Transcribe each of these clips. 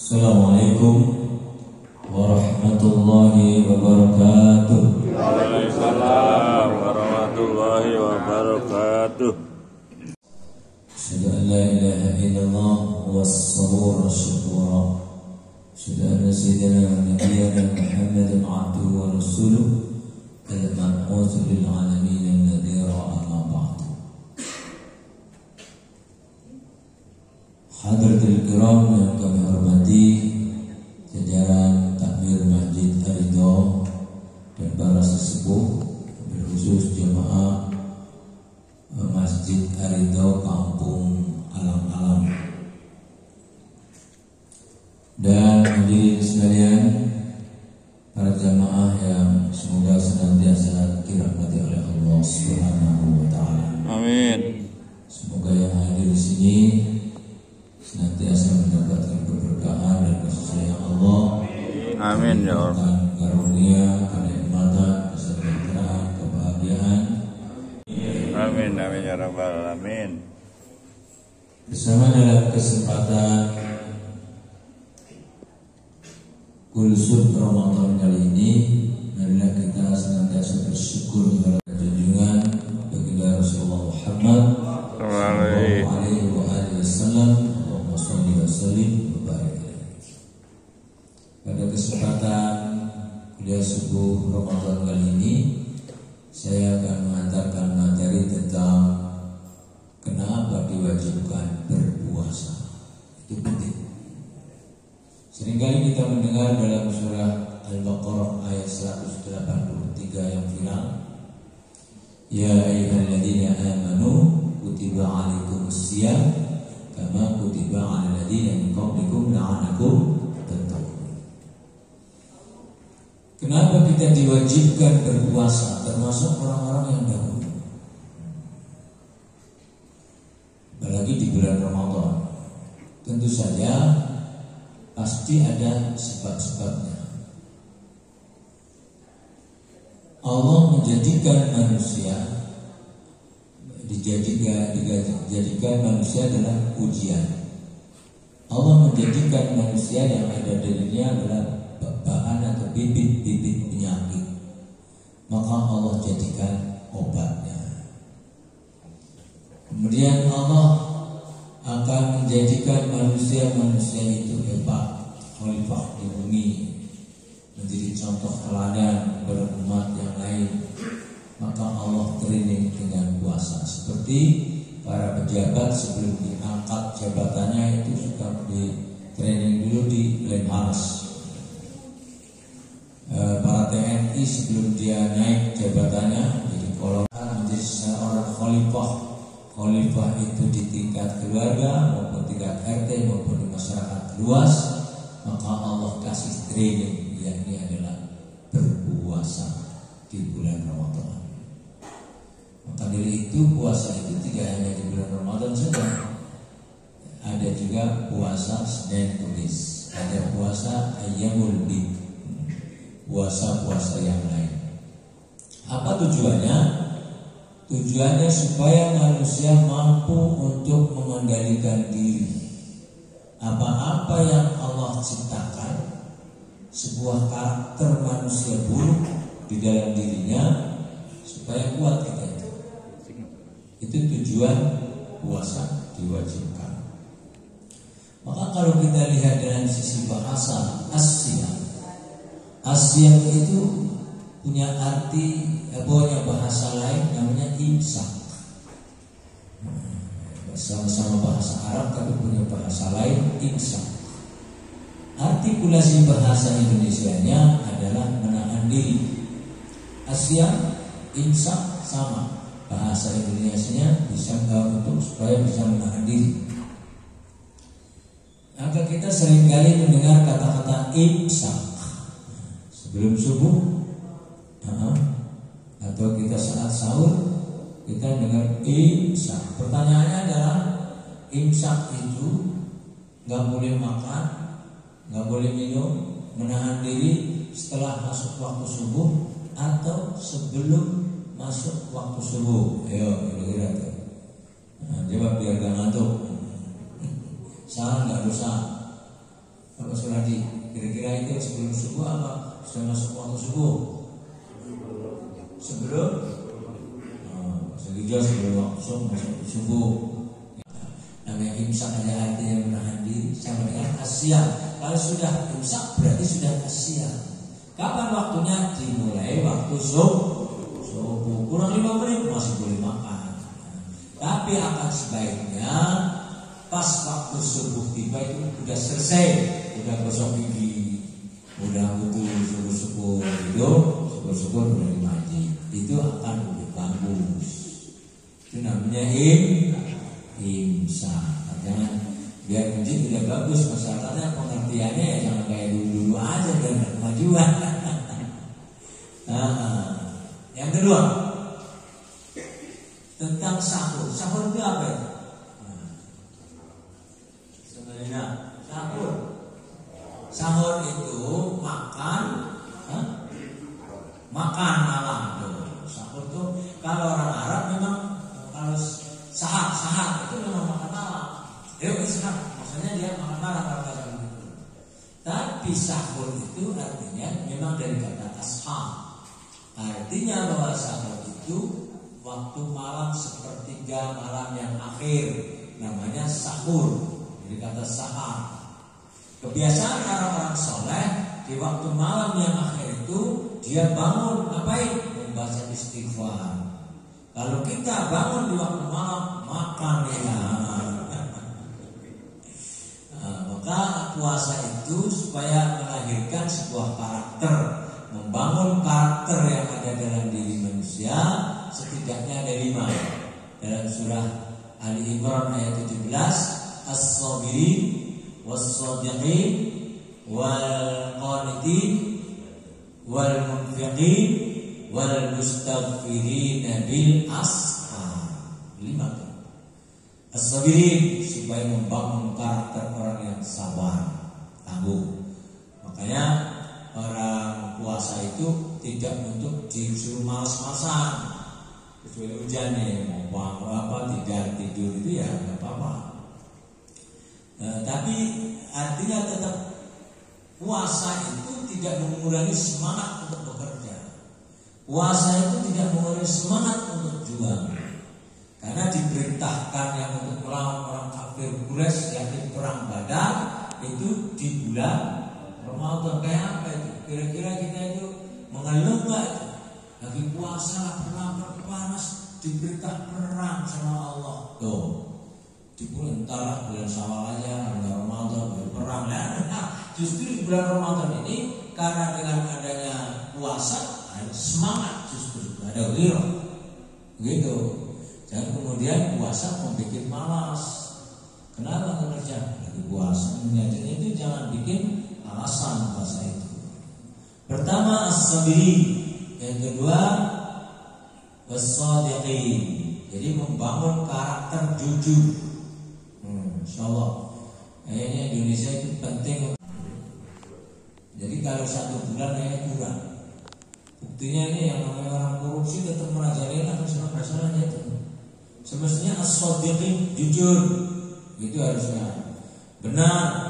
Assalamualaikum warahmatullahi wabarakatuh. Waalaikumsalam warahmatullahi wabarakatuh. Asyhadu an la ilaha illallah was-sabur wasyukur. Asyhadu anna sayyidina wa nabiyyana Muhammadan abduhu wa rasuluh al-mab'uts lil alamin nadhira amma ba'd. Hadratul kiram yang kami hormati, jajaran takmir Masjid Ar-Ridha dan para sesepuh, berkhusus jemaah Masjid Ar-Ridha Kampung Alam-Alam, dan hadirin sekalian, para jemaah yang semoga senantiasa dirahmati oleh Allah Subhanahu wa taala. Amin. Semoga yang hadir di sini senantiasa mendapatkan keberkahan dan kasih sayang Allah. Amin ya Allah. Karunia, kenikmatan, kesejahteraan, kebahagiaan. Amin amin ya rabbal alamin. Bersama dalam kesempatan Kulsum Ramadan kali ini, marilah kita senantiasa bersyukur kepada junjungan baginda Rasulullah Muhammad sallallahu alaihi wasallam. Pada kesempatan kuliah subuh Ramadan kali ini, saya akan mengantarkan materi tentang kenapa diwajibkan berpuasa. Itu penting. Seringkali kita mendengar dalam surah Al-Baqarah ayat 183 yang final, ya ayyuhalladzina amanu kutiba alaikumusiyam kama kutiba 'alal ladzina min qablikum la'allakum tattaqun. Kenapa kita diwajibkan berpuasa, termasuk orang-orang yang dahulu, apalagi di bulan Ramadan? Tentu saja pasti ada sebab-sebabnya. Allah menjadikan manusia, dijadikan manusia adalah ujian. Allah menjadikan manusia yang ada dirinya adalah bahan atau bibit-bibit penyakit, maka Allah jadikan obatnya. Kemudian Allah akan menjadikan manusia itu hebat, khalifah di bumi, menjadi contoh teladan kepada umat yang lain. Maka Allah training dengan puasa. Seperti para pejabat sebelum diangkat jabatannya itu suka di training dulu di Lemhanas. Para TNI sebelum dia naik jabatannya jadi kolonel, menjadi seorang khalifah. Khalifah itu di tingkat keluarga maupun tingkat RT maupun di masyarakat luas. Maka Allah kasih training, yakni adalah berpuasa di bulan Ramadan. Maka dari itu puasa itu tidak hanya di bulan Ramadan saja, ada juga puasa Senin Kemis, ada puasa Ayyamul Bid, puasa-puasa yang lain. Apa tujuannya? Tujuannya supaya manusia mampu untuk mengendalikan diri. Apa-apa yang Allah ciptakan, sebuah karakter manusia buruk di dalam dirinya, supaya kuat kita itu. Itu tujuan puasa diwajibkan. Maka kalau kita lihat dari sisi bahasa, asyam itu punya arti, punya bahasa lain namanya imsak. Sama-sama bahasa Arab tapi punya bahasa lain, imsak. Artikulasi bahasa Indonesianya adalah menahan diri. Asyam, imsak sama. Bahasa Indonesianya bisa untuk supaya bisa menahan diri. Maka kita seringkali mendengar kata-kata imsak. sebelum subuh, atau kita saat sahur kita dengar imsak. Pertanyaannya adalah imsak itu nggak boleh makan, nggak boleh minum, menahan diri setelah masuk waktu subuh atau sebelum masuk waktu subuh. Ayo kira-kira tuh. Jawab biar gak ngantuk. Salah nggak dosa? Apa Suradi? Kira-kira itu sebelum subuh apa sudah masuk waktu subuh? Sebelum? Segitu sebelum waktu masuk subuh. Namanya imsak ada artinya menahan diri, sama dengan asyam. Kalau sudah imsak berarti sudah asyam. Kapan waktunya? Dimulai waktu subuh. Kurang 5 menit masih boleh makan. Tapi akan sebaiknya pas waktu subuh tiba itu udah selesai, udah gosok gigi, udah wudu syukur-syukur itu, syukur-syukur udah dimaji. Itu akan lebih bagus. Itu namanya imsak. Jangan biar masjid udah bagus, masyarakatnya pengertiannya ya jangan kayak dulu-dulu aja dan kemajuan. Yang kedua tentang sahur. Sahur itu apa ya? Sebenarnya sahur itu makan malam tuh. Sahur tuh kalau orang Arab memang kalau sahar itu memang makan malam. Maksudnya dia makan malam kalau kata begitu. Tapi sahur itu artinya memang dari kata ashar. Artinya bahwa sahur itu waktu malam sepertiga malam yang akhir, namanya sahur. Jadi kata sahar. Kebiasaan orang-orang soleh di waktu malam yang akhir itu dia bangun ngapain? Membaca istighfar. Kalau kita bangun di waktu malam makan ya. Maka puasa itu supaya melahirkan sebuah karakter, membangun karakter yang ada dalam diri manusia. Setidaknya ada 5. Dalam surah Ali Imran ayat 17, as-sabirin was-sadiqin wal-qanitin wal-munfiqin wal-mustaghfirin bil ashar. 5. As-sabirin supaya membangun karakter orang yang sabar, tangguh. Makanya orang puasa itu tidak untuk disuruh malas-malasan. Kecuali hujan nih, mau tidak tidur itu ya nggak apa-apa. Tapi artinya tetap puasa itu tidak mengurangi semangat untuk bekerja. Puasa itu tidak mengurangi semangat untuk juang. Karena diperintahkan yang untuk melawan orang kafir Quraisy yakni perang Badar itu di bulan Ramadan. Kayak apa itu? Kira-kira kita itu mengeluh nggak? Lagi puasa lapar panas diperintah perang sama Allah. Tuh, di bulan Syawal aja, bulan Ramadan berperang ya. Justru di bulan Ramadan ini karena dengan adanya puasa ada semangat, justru ada ghirah. Gitu. Dan kemudian puasa membuat malas. Kenapa kerja? Lagi puasa. Jadi itu jangan bikin alasan puasa itu. Pertama as-sabirin. Yang kedua was-sadiqin. Jadi membangun karakter jujur. Insyaallah kayaknya Indonesia itu penting. Jadi kalau 1 bulan kayaknya kurang. Buktinya ini yang namanya orang korupsi tetap merajalela atau masalahnya itu. Semestinya as-sadiqin jujur. Itu harusnya benar.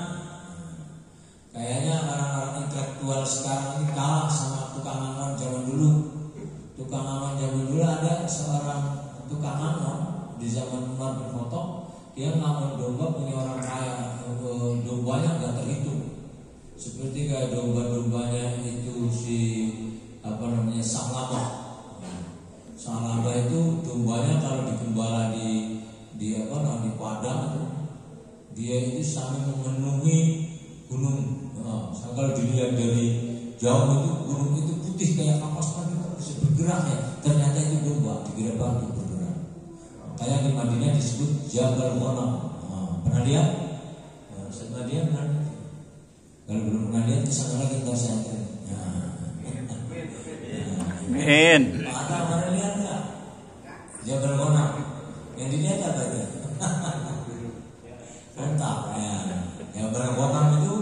Kayaknya orang-orang intelektual sekarang ini kalah sama tukang angon zaman dulu. Tukang angon zaman dulu ada seorang tukang angon di zaman Umar bin Khattab. Dia ngangon domba punya orang kaya, dombanya nggak terhitung. Seperti kayak domba-dombanya itu Sa'labah. Sa'labah itu dombanya kalau digembala di padang, dia itu sampai memenuhi gunung. Kalau dilihat dari jauh itu gunung itu putih kayak kapas kan bisa bergerak ya. Ternyata itu domba dikira baru bergerak. Kayak di Madinah disebut Jabal Ghanam. Pernah lihat? Setelah dia pernah. Kalau belum pernah lihat di sana lagi kita saya. Amin. Ada orang lihat nggak? Jabal Ghamam. Yang dilihat apa itu? Kontak. Jabal Ghamam itu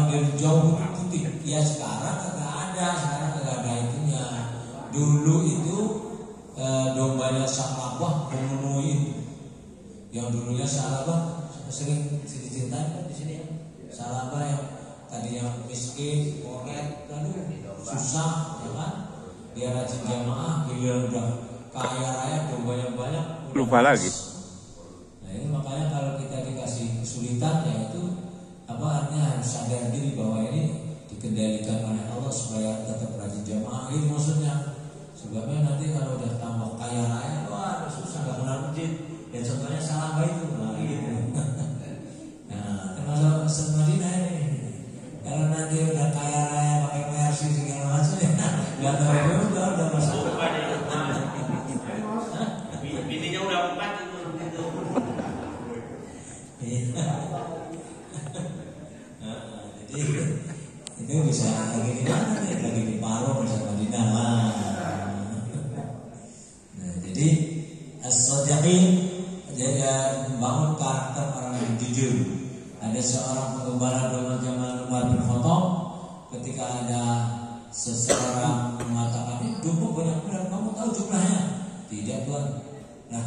dari jauh putih. Ya sekarang nggak ada, ada itunya. Dulu itu dombanya Sa'labah memenuhi itu. Yang dulunya Sa'labah sering dicintai di sini ya. Sa'labah yang tadi yang miskin, koret, susah, ya kan? Dia rajin jamaah, dia udah kaya raya, dombanya banyak. Lupa lagi. Nah ini makanya kalau kita dikasih kesulitan, ya itu apa artinya harus sadar diri bahwa ini dikendalikan oleh Allah supaya tetap rajin jamaah. Itu maksudnya. Sebabnya nanti kalau udah tambah kaya raya, wah susah nggak kenal masjid. Ya contohnya Sa'labah itu, nah gitu. Nah termasuk Madinah ini. Kalau nanti udah kaya raya pakai Mercy segala macam ya, nggak tahu udah masalah. Bininya udah 4 itu. Jadi itu bisa lagi di mana nih? Lagi di Paro bersama Madinah lah. Nah jadi as-sadiqin jadi membangun karakter orang yang jujur. Ada seorang pengembala domba zaman Umar bin Khattab, ketika ada seseorang mengatakan ini domba banyak benar, kamu tahu jumlahnya? Tidak tuan. Nah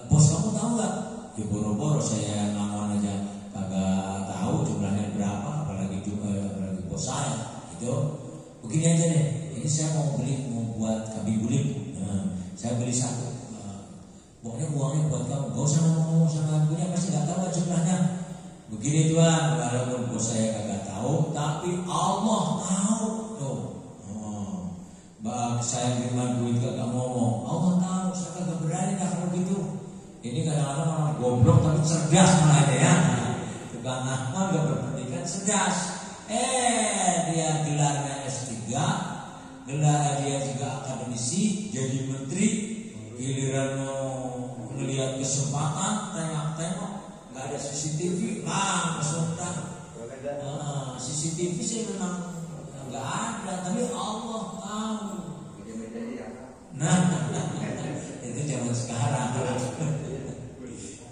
bos kamu tahu nggak? Ya boro-boro saya ngangon aja kagak tahu jumlahnya berapa, apalagi bos saya. Itu begini aja deh. Ini saya mau buat kabi bulik. Saya beli satu. Pokoknya uangnya buat kamu. Gak usah ngomong sama punya, pasti nggak tahu jumlahnya. Begini tuan, walaupun bos saya kagak tahu, tapi Allah tahu. Tuh, saya terima duit kagak ngomong, Allah tahu. Saya kagak berani dah kalau gitu. Ini kadang-kadang orang goblok tapi cerdas malah ya. Tukang Ahmad gak berpendidikan cerdas. Dia gelarnya S3, gelar dia juga akademisi, jadi menteri. Giliran mau melihat kesempatan, tengok-tengok, nggak ada CCTV, kesulitan. CCTV sih memang nggak ada, tapi Allah tahu. Nah, itu zaman sekarang.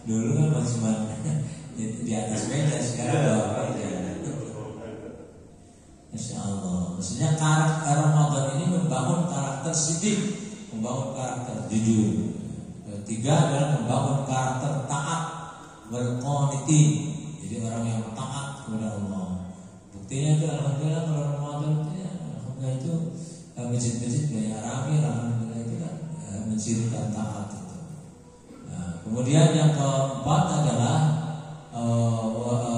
Dulu kan masih di atas meja, sekarang bawah meja. Masya Allah. Maksudnya karakter Ramadan ini membangun karakter sidik, membangun karakter jujur. Ketiga adalah membangun karakter taat, berqanitin. Jadi orang yang taat kepada Allah. Buktinya itu alhamdulillah kalau Ramadan itu ya, alhamdulillah itu masjid-masjid banyak ramai, alhamdulillah itu kan mencirikan taat itu. Nah, kemudian yang keempat adalah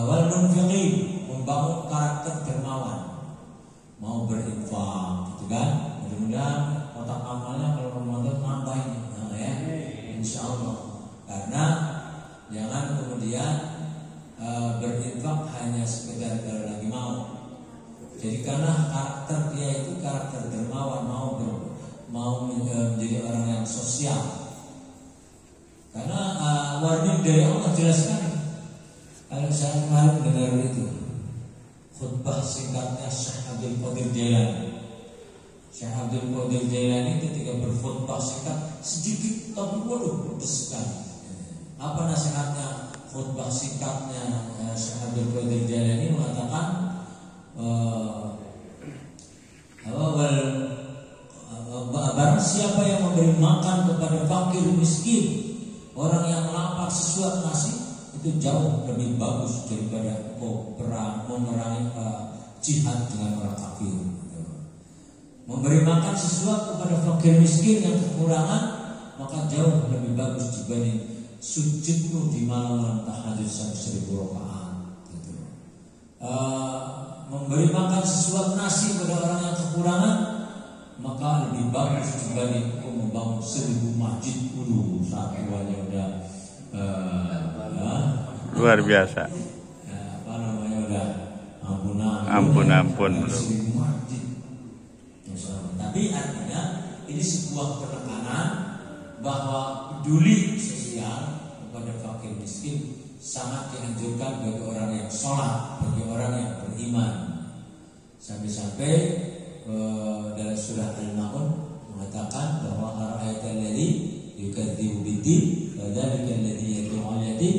wal munfiqin, membangun karakter dermawan. Mau berinfak gitu kan. Mudah-mudahan kotak amalnya kalau Ramadan nambah ini. Nah, ya. Insyaallah. Karena jangan kemudian berinfak hanya sekedar kalau lagi mau. Jadi karena karakter dia itu karakter dermawan, mau menjadi orang yang sosial. Karena warning dari Allah jelaskan. Kalau saya kemarin dengar itu khutbah singkatnya Syekh Abdul Qadir Jailani. Syekh Abdul Qadir Jailani ketika berkhutbah singkat sedikit tapi waduh pedes sekali. Apa nasihatnya khutbah singkatnya Syekh Abdul Qadir Jailani mengatakan barang siapa yang memberi makan kepada fakir miskin, orang yang lapar sesuap nasi, itu jauh lebih bagus daripada memerangi jihad dengan orang kafir. Memberi makan sesuatu kepada fakir miskin yang kekurangan, maka jauh lebih bagus dibanding sujudmu di malam tahajud 1000 rakaat. Gitu. Memberi makan sesuatu nasi kepada orang yang kekurangan, maka lebih bagus dibanding membangun 1000 masjid. Satu aja udah luar biasa. Apa namanya udah ampun. Tapi artinya ini sebuah penekanan bahwa peduli sosial kepada fakir miskin sangat dianjurkan bagi orang yang sholat, bagi orang yang beriman. Sampai-sampai dalam surah Al-Maun mengatakan bahwa ara'aital ladzi yukadzibu bid-din fadzalika alladzi yad'u al-yatim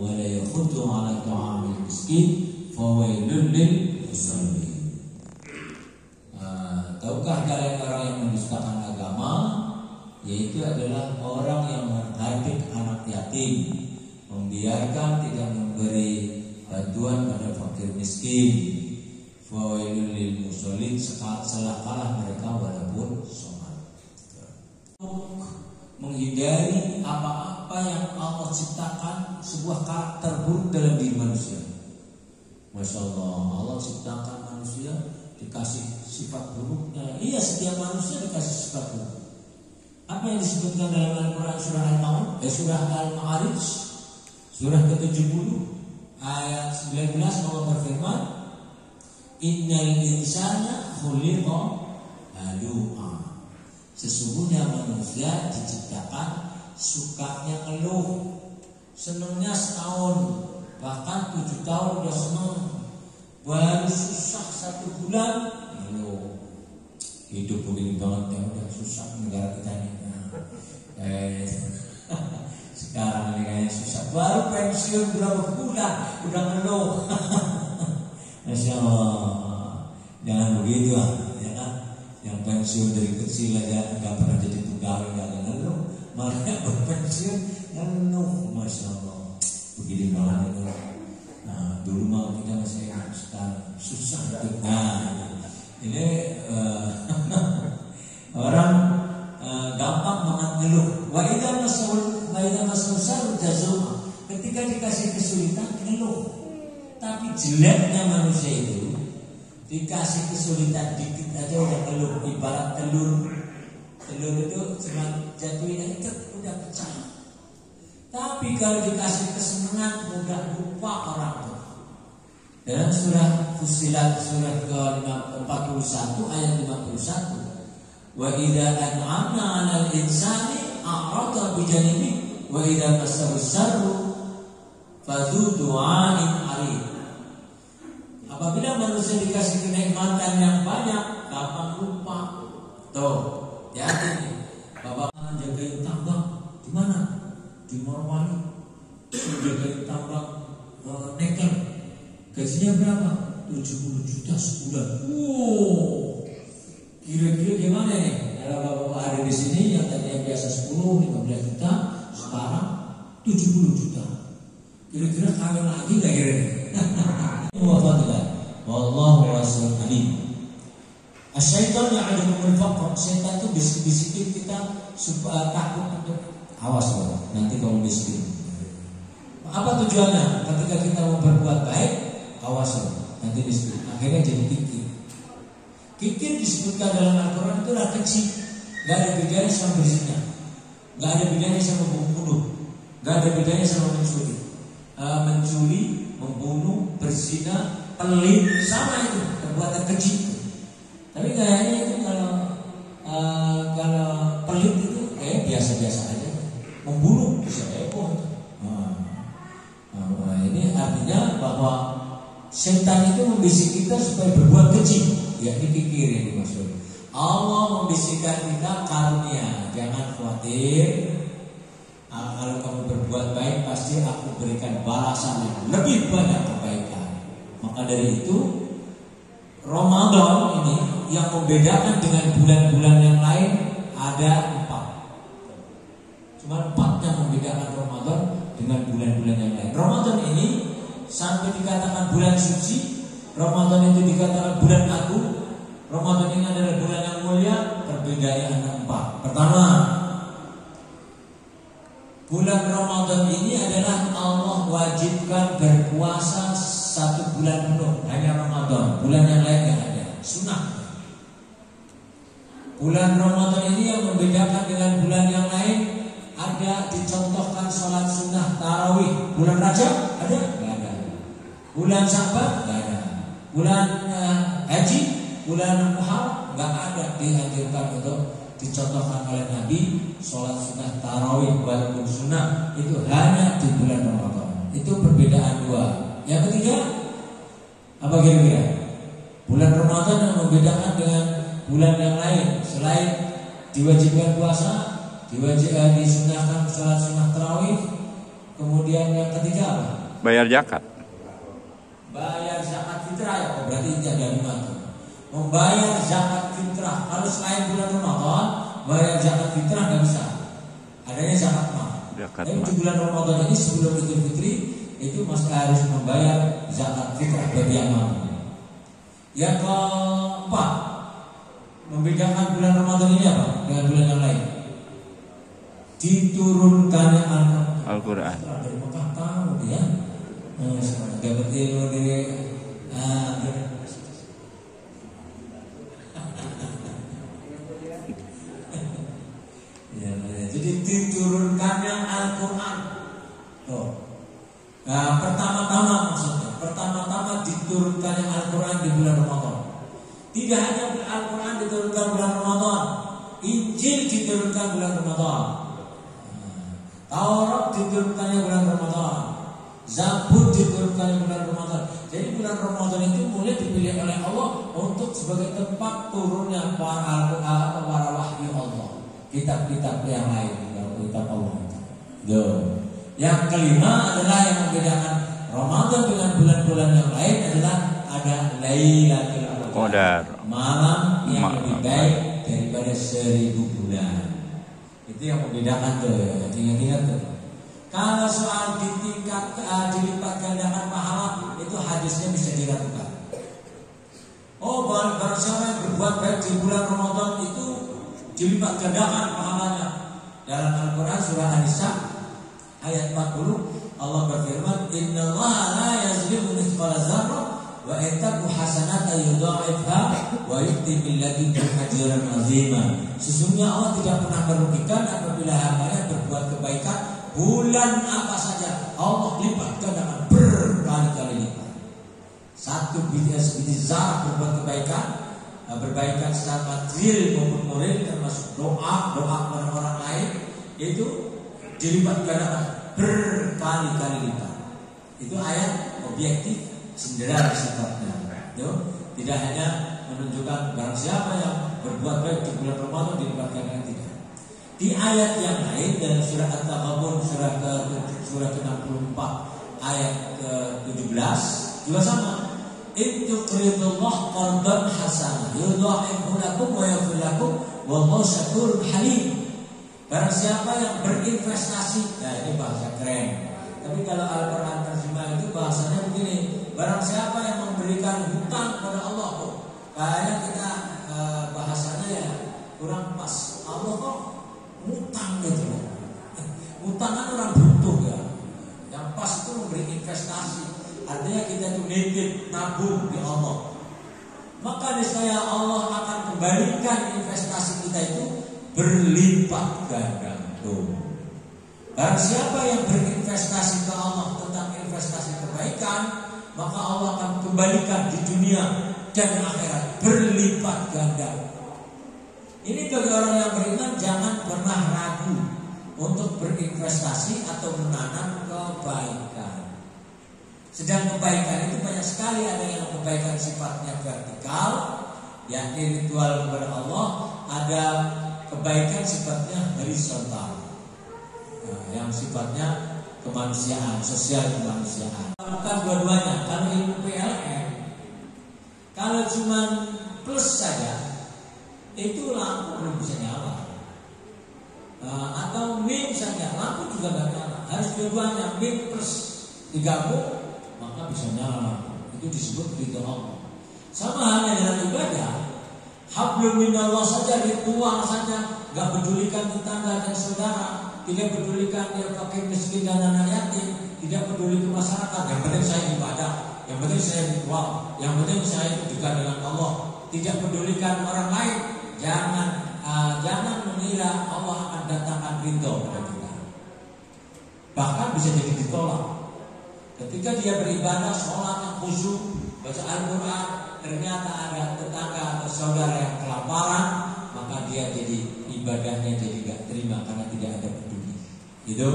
wa la yakhuddu 'ala ta'amil miskin fawailul lil musallin. Tahukah kalian orang yang mendustakan agama, yaitu adalah orang yang menghardik anak yatim, membiarkan tidak memberi bantuan pada fakir miskin. Fawailul lil musallin, celakalah mereka walaupun sholat. Menghindari apa-apa yang Allah ciptakan sebuah karakter buruk dalam diri manusia. Masya Allah, Allah ciptakan manusia dikasih sifat buruknya. Iya, setiap manusia dikasih sifat buruk. Apa yang disebutkan dalam Al-Quran surah Al-Maun, surah Al-Ma'arij, surah ke-70 ayat 19, Allah berfirman, Innal insana khuliqa halu'a. Sesungguhnya manusia diciptakan sukanya ngeluh, senangnya setahun, bahkan 7 tahun udah senang, baru susah 1 bulan ngeluh. Hidup begini banget ya, udah susah negara kita ini. Sekarang ini kayaknya susah, baru pensiun berapa bulan udah ngeluh. Masya Allah, jangan begitu ya kan? Yang pensiun dari kecil aja nggak pernah jadi pegawai nggak ngeluh, malah berpensiun ngeluh. Masya Allah, begini malah itu. Nah, dulu mah kita masih sekarang susah itu. Nah, ini orang gampang banget ngeluh. Wa idza masaul jazuma. Ketika dikasih kesulitan ngeluh. Tapi jeleknya manusia itu dikasih kesulitan dikit aja udah ngeluh. Ibarat telur itu cuma jatuhin aja udah pecah. Tapi kalau dikasih kesenangan mudah lupa orang tuh. Dalam surah Fussilat surah ke-41 ayat 51, wa idza an'amna 'alal insani a'rada bi janibi wa idza massahu syarru fadzu du'ain 'arid. Apabila manusia dikasih kenikmatan yang banyak, gampang lupa. Tuh, hati-hati. Bapak jagain tambang di mana? Di Morowali. Jagain tambang nikel. Gajinya berapa? 70 juta sebulan. Wow. Kira-kira gimana nih? Kalau bapak ada di sini yang tadinya biasa 10-15 juta, sekarang 70 juta. Kira-kira kawin lagi nggak kira-kira? Wallahu wasil alim. Asyaitan ya'lamu al-faqr. Setan itu bisik-bisikin kita supaya takut untuk awas loh. Nanti kamu miskin. Apa tujuannya? Ketika kita mau berbuat baik, awas loh, nanti miskin. Akhirnya jadi kikir. Kikir disebutkan dalam Al-Quran itu adalah kecil. Gak ada bedanya sama berzina, gak ada bedanya sama membunuh, gak ada bedanya sama mencuri. Mencuri, membunuh, berzina, pelit, sama itu perbuatan kecil. Tapi kayaknya itu kalau pelit itu kayak biasa-biasa aja. Membunuh bisa heboh. Ini artinya bahwa setan itu membisik kita supaya berbuat kecil, yakni kikir yang dimaksud. Allah membisikkan kita karunia, jangan khawatir. Kalau kamu berbuat baik, pasti aku berikan balasan yang lebih banyak kebaikan. Maka dari itu, Ramadan ini yang membedakan dengan bulan-bulan yang lain ada 4. Cuma 4 yang membedakan Ramadan dengan bulan-bulan yang lain. Ramadan ini sampai dikatakan bulan suci, Ramadan itu dikatakan bulan agung, Ramadan ini adalah bulan yang mulia. Perbedaannya ada 4. Pertama, bulan Ramadan ini adalah Allah wajibkan berpuasa 1 bulan penuh, hanya Ramadan. Bulan yang lain tidak ada, sunnah. Bulan Ramadan ini yang membedakan dengan bulan yang lain, ada dicontohkan sholat sunnah tarawih. Bulan Rajab ada? Tidak ada. Bulan Sya'ban? Tidak ada. Bulan Haji, bulan Muharram nggak ada dianjurkan untuk dicontohkan oleh Nabi sholat sunnah tarawih walaupun sunnah, itu hanya di bulan Ramadan. Itu perbedaan 2. Yang ketiga, apa kira-kira? Bulan Ramadan yang membedakan dengan bulan yang lain. Selain diwajibkan puasa, disunahkan sholat sunnah tarawih. Kemudian yang ketiga apa? Bayar zakat. Bayar zakat fitrah ya, berarti ada 5 tuh. Membayar zakat fitrah. Kalau selain bulan Ramadan, bayar zakat fitrah nggak bisa. Adanya zakat mal. Tapi di bulan Ramadan ini sebelum Idul Fitri itu masih harus membayar zakat fitrah bagi yang mampu. Yang keempat, membedakan bulan Ramadan ini apa dengan bulan yang lain? Diturunkannya Al-Quran. Dari Mekah tahu ya. Dapat ilmu dari jadi diturunkannya Al-Quran. Pertama-tama maksudnya, pertama-tama diturunkannya Al-Quran di bulan Ramadan. Tidak hanya Al-Quran diturunkan bulan Ramadan, Injil diturunkan bulan Ramadan, Taurat diturunkannya bulan Ramadan, Zabur diturunkannya bulan Ramadan. Jadi bulan Ramadan itu mulai dipilih oleh Allah untuk sebagai tempat turunnya para wahyu Allah, kitab-kitab yang lain, kitab Allah. Yang kelima adalah yang membedakan Ramadan dengan bulan-bulan yang lain adalah ada Lailatul Qadar, malam yang lebih baik daripada 1000 bulan. Itu yang membedakan tuh, ingat-ingat tuh. Kalau soal dilipat gandakan pahala itu hadisnya bisa diragukan. Barang siapa yang berbuat baik di bulan Ramadan itu dilipat gandakan pahalanya. Dalam Al-Quran surah An-Nisa ayat 40 Allah berfirman, Innallaha la yazlimu mithqala dzarrah wa in taku hasanatan yudha'ifha wa yu'ti min ladunhu ajran 'azima. Sesungguhnya Allah tidak pernah merugikan apabila hambanya berbuat kebaikan bulan apa saja, Allah lipat gandakan berkali-kali lipat. Satu sebiji zarah berbuat kebaikan secara material maupun moral, termasuk doa kepada orang lain, itu dilipat gandakan berkali-kali lipat. Itu ayat objektif sendirian sifatnya. Tidak hanya menunjukkan barang siapa yang berbuat baik di bulan Ramadan dilipat gandakan, tidak. Di ayat yang lain dalam surah At-Taghabun surah ke-64 ayat ke-17 juga sama. Itu qridullah qardan hasanah yudha'ifu lakum wa yaghfir lakum wallahu syakurun halim. Barang siapa yang berinvestasi, nah ini bahasa keren. Tapi kalau Al-Quran terjemah itu bahasanya begini, barang siapa yang memberikan hutang pada Allah, kayaknya kita bahasanya ya kurang pas. Allah kok utang gitu. Utang kan orang butuh ya. Yang pas itu memberi investasi. Artinya kita itu nitip, nabung di Allah. Maka niscaya Allah akan kembalikan investasi kita itu berlipat ganda. Barang siapa yang berinvestasi ke Allah tentang investasi kebaikan, maka Allah akan kembalikan di dunia dan akhirat berlipat ganda. Ini bagi orang yang beriman jangan pernah ragu untuk berinvestasi atau menanam kebaikan. Sedang kebaikan itu banyak sekali, ada yang kebaikan sifatnya vertikal, yakni ritual kepada Allah, ada kebaikan sifatnya horizontal, yang sifatnya kemanusiaan, sosial kemanusiaan. Bukan dua-duanya. Kalau ilmu PLN, kalau cuma plus saja, itu lampu belum bisa nyala. Atau min saja, lampu juga nggak nyala. Harus dua-duanya, min plus digabung, maka bisa nyala lampu. Itu disebut ridho Allah. Sama halnya dalam ibadah, hablum minallah saja, ritual saja, nggak pedulikan tetangga dan saudara, tidak pedulikan dia fakir miskin dan anak yatim, tidak peduli ke masyarakat. Yang penting saya ibadah, yang penting saya ritual, yang penting saya itu dekat dengan Allah. Tidak pedulikan orang lain. Jangan mengira Allah akan datangkan ridho pada kita. Bahkan bisa jadi ditolak. Ketika dia beribadah, sholat yang khusyuk, baca Al-Quran, ternyata ada tetangga atau saudara yang kelaparan, maka dia jadi ibadahnya jadi gak terima karena tidak ada peduli. Gitu.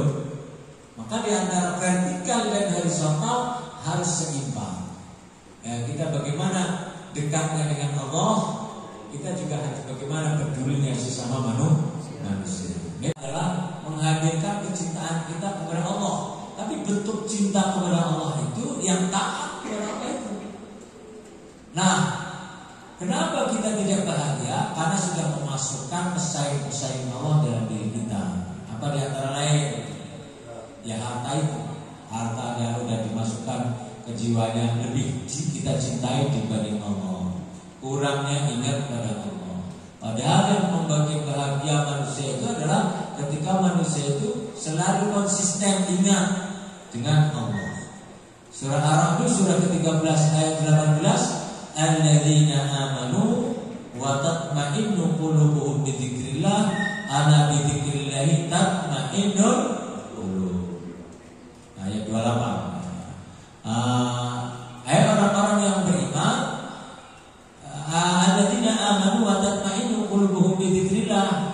Maka di antara vertikal dan horizontal harus seimbang. Kita bagaimana dekatnya dengan Allah, kita juga harus bagaimana peduli dengan sesama manusia. Ini adalah menghadirkan kecintaan kita kepada Allah. Tapi bentuk cinta kepada Allah itu yang taat kepada Allah itu. Nah, kenapa kita tidak bahagia? Karena sudah memasukkan pesaing-pesaing Allah dalam diri kita. Apa di antara lain? Ya harta itu. Harta yang sudah dimasukkan ke jiwanya lebih kita cintai dibanding Allah. Kurangnya ingat pada Allah. Padahal yang membagi bahagia manusia itu adalah ketika manusia itu selalu konsisten ingat dengan Allah. Surah Ar-Ra'd surah ke-13 ayat 18. Alladzina amanu wa tatma'innu qulubuhum bi dzikrillah ala bi dzikrillah tatma'innul qulub. Ayat 28. Ayat orang-orang yang beriman, alladzina amanu wa tatma'innu qulubuhum bi dzikrillah.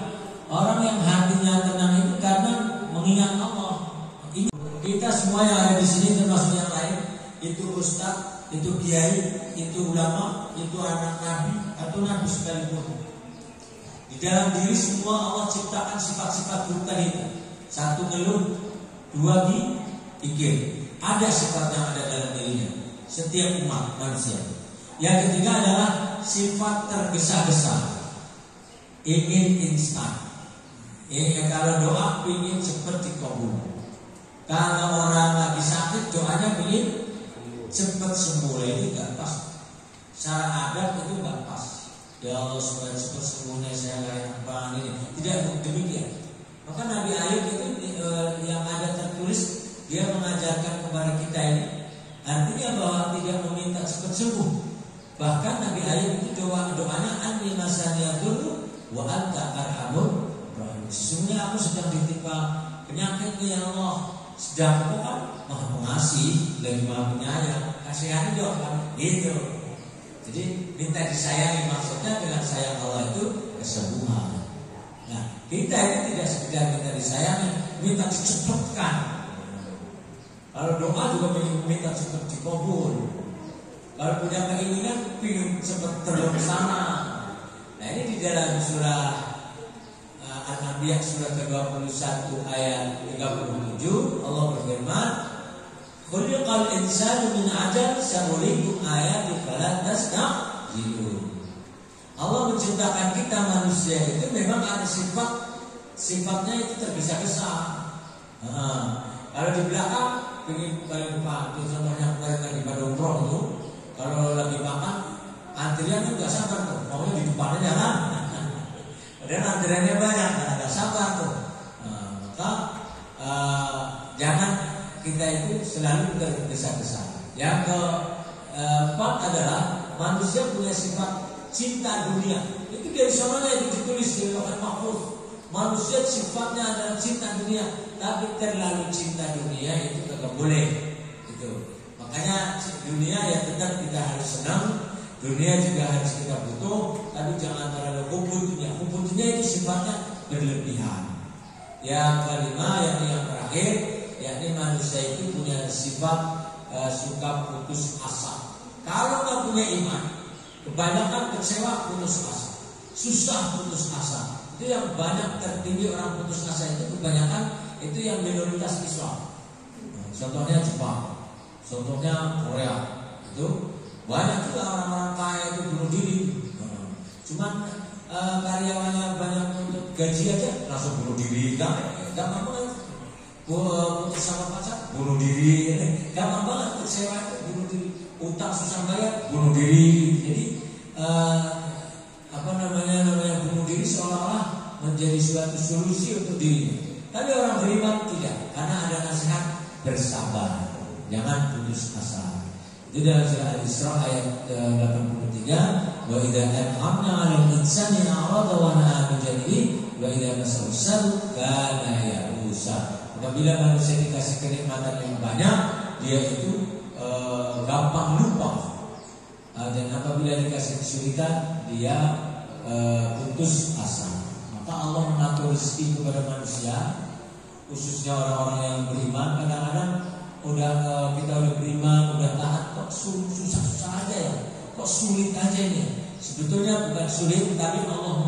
Orang yang hatinya tenang itu karena mengingat Allah. Kita semua yang ada di sini termasuk yang lain, itu ustaz, itu kiai, itu ulama, itu anak nabi atau nabi sekalipun. Di dalam diri semua Allah ciptakan sifat-sifat buruk tadi. Satu ngeluh, dua pikir. Ada sifat yang ada dalam dirinya setiap umat manusia. Yang ketiga adalah sifat tergesa-gesa, ingin instan. Kalau doa ingin cepat dikabul. Kalau orang lagi sakit doanya ingin cepat sembuh, itu nggak pas. Secara adat itu nggak pas. Ya Allah supaya cepat sembuhnya saya nggak enak ini. Tidak demikian. Maka Nabi Ayub itu yang ada tertulis dia mengajarkan kepada kita ini artinya bahwa tidak meminta cepat sembuh. Bahkan Nabi Ayub itu doanya anni masaniya dulu wa anta arhamur rahim. Sesungguhnya aku sedang ditimpa penyakit ya Allah. Sedang aku kan maha pengasih lagi maha penyayang, kasihani dong kan gitu. Jadi minta disayangi, maksudnya dengan sayang Allah itu kesembuhan. Nah kita ini tidak sekedar minta disayangi, minta dicepatkan. Kalau doa juga minta cepat dikabul. Kalau punya keinginan ingin cepat terlaksana. Nah ini di dalam surah Al-Anbiya surah ke-21 ayat 37 Allah berfirman, "Khuliqal insanu min ajal sa'urikum ayati fala tasta'jilun." Allah menciptakan kita manusia itu memang ada sifatnya itu tergesa-gesa. Kalau di belakang pengen paling depan, itu contohnya mereka di Padongkrong itu, kalau lagi makan antrian itu nggak sabar tuh, maunya di depannya jangan. Padahal antriannya banyak, nggak sabar tuh. Maka jangan kita itu selalu tergesa-gesa. Yang keempat adalah manusia punya sifat cinta dunia. Itu dari sananya itu ditulis di Lauhul Mahfuz. Manusia sifatnya adalah cinta dunia, tapi terlalu cinta dunia itu tidak boleh. Itu makanya dunia ya tetap kita harus senang. Dunia juga harus kita butuh, tapi jangan terlalu hubunnya. Hubunnya itu sifatnya berlebihan. Yang kelima, yakni yang terakhir, yakni manusia itu punya sifat suka putus asa. Kalau nggak punya iman, kebanyakan kecewa, putus asa, susah putus asa. Itu yang banyak tertinggi orang putus asa itu kebanyakan itu yang minoritas Islam. Contohnya Jepang, contohnya Korea itu. Banyak juga orang-orang kaya itu bunuh diri. Cuman karyawannya banyak untuk gaji aja langsung bunuh diri. Gampang banget. Putus sama pacar bunuh diri. Gampang banget kecewa itu bunuh diri. Utang susah bayar bunuh diri. Jadi namanya bunuh diri seolah-olah menjadi suatu solusi untuk dirinya. Tapi orang beriman tidak, karena ada nasihat bersabar. Jangan putus asa. Di dalam surah Al-Isra ayat 83, wa idza an'amna 'alal insani a'rada wa na'a bi janihi wa idza masahu syarru kana ya'usa. Apabila manusia dikasih kenikmatan yang banyak, dia itu gampang lupa. Dan apabila dikasih kesulitan, dia putus asa. Maka Allah mengatur rezeki kepada manusia, khususnya orang-orang yang beriman. Kadang-kadang kita udah beriman, udah taat, kok susah-susah aja ya, kok sulit aja ini. Sebetulnya bukan sulit, tapi Allah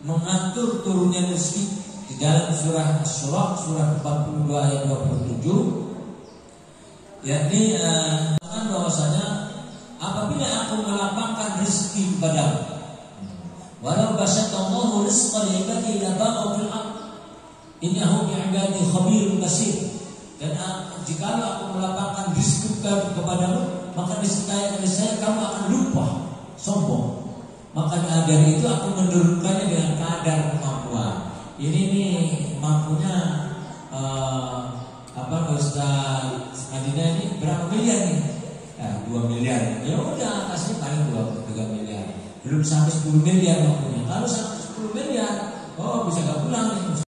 mengatur turunnya rezeki di dalam surah Asy-Syura surah 42 ayat 27, yakni bahwasanya apabila aku melapangkan rezeki kepadamu, walau basyatallahu rizqa li ibadihi labaghaw fil ardh innahu bi'ibadihi khabirun basir. Dan jika aku melapangkan rezeki kepadamu, maka disegaya dari saya kamu akan lupa, sombong. Maka dari itu aku menurunkannya dengan kadar kemampuan. Ini nih mampunya Ustaz Madinah ini berapa miliar nih? 2 miliar. Ya udah kasih paling 2-3 miliar. Belum sampai 10 miliar mampunya. Kalau sampai 10 miliar, bisa gak pulang nih.